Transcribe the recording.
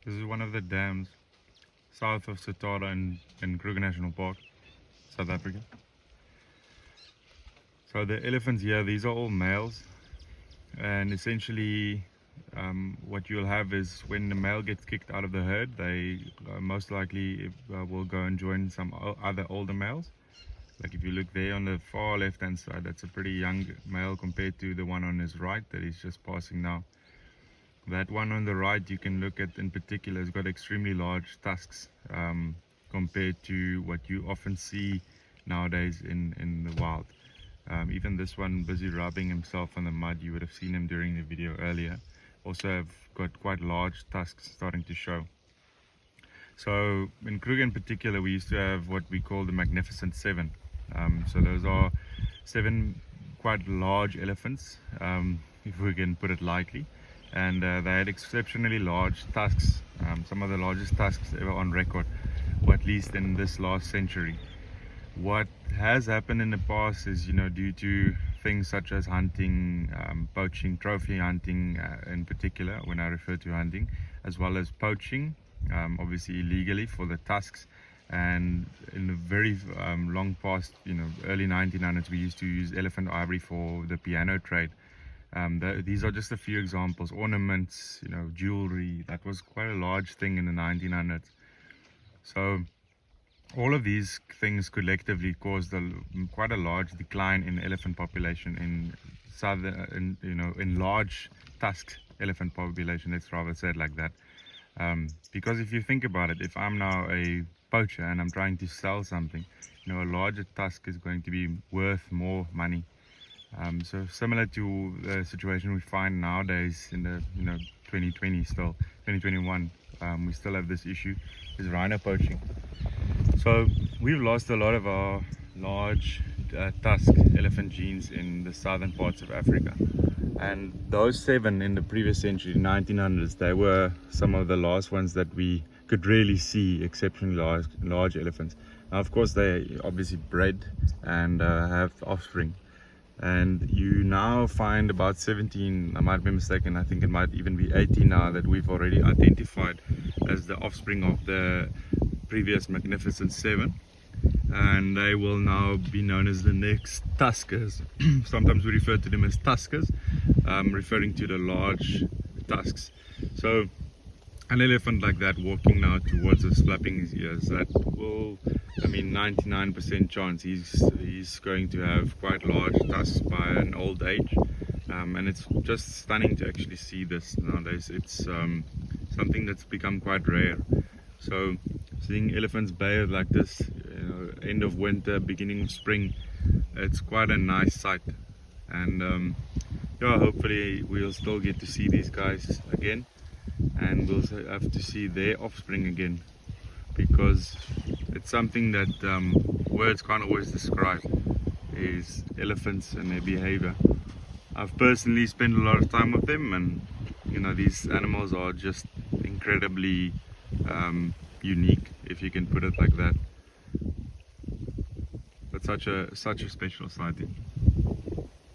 This is one of the dams south of Setara in Kruger National Park, South Africa. So the elephants here, these are all males, and essentially what you'll have is when the male gets kicked out of the herd, they most likely will go and join some other older males. Like if you look there on the far left hand side, that's a pretty young male compared to the one on his right that he's just passing now. That one on the right, you can look at in particular, has got extremely large tusks compared to what you often see nowadays in the wild. Even this one busy rubbing himself on the mud, you would have seen him during the video earlier, also have got quite large tusks starting to show. So in Kruger in particular, we used to have what we call the Magnificent Seven. So those are 7 quite large elephants, if we can put it lightly, and they had exceptionally large tusks, some of the largest tusks ever on record, or at least in this last century. What has happened in the past is, due to things such as hunting, poaching, trophy hunting in particular, when I refer to hunting, as well as poaching, obviously illegally for the tusks. And in the very long past, early 1900s, we used to use elephant ivory for the piano trade. These are just a few examples. Ornaments, jewelry, that was quite a large thing in the 1900s. So all of these things collectively caused quite a large decline in elephant population in southern, in large tusked elephant population, let's rather say it like that. Because if you think about it, if I'm now a poacher and I'm trying to sell something, a larger tusk is going to be worth more money. So similar to the situation we find nowadays in the 2020, still 2021, we still have this issue, is rhino poaching. So we've lost a lot of our large tusk elephant genes in the southern parts of Africa, and those 7 in the previous century, 1900s, they were some of the last ones that we could really see exceptionally large elephants. Now of course they obviously bred and have offspring, and you now find about 17, I might be mistaken, I think it might even be 18 now, that we've already identified as the offspring of the previous Magnificent 7, and they will now be known as the next Tuskers. Sometimes we refer to them as Tuskers, referring to the large tusks. So an elephant like that walking now towards us, flapping his ears, that will, 99% chance he's going to have quite large tusks by an old age. And it's just stunning to actually see this nowadays. It's something that's become quite rare. So seeing elephants bathe like this, end of winter, beginning of spring, it's quite a nice sight. And yeah, hopefully we'll still get to see these guys again, and we'll have to see their offspring again, because it's something that words can't always describe, is elephants and their behavior. I've personally spent a lot of time with them, and these animals are just incredibly unique, if you can put it like that. But such a special sighting.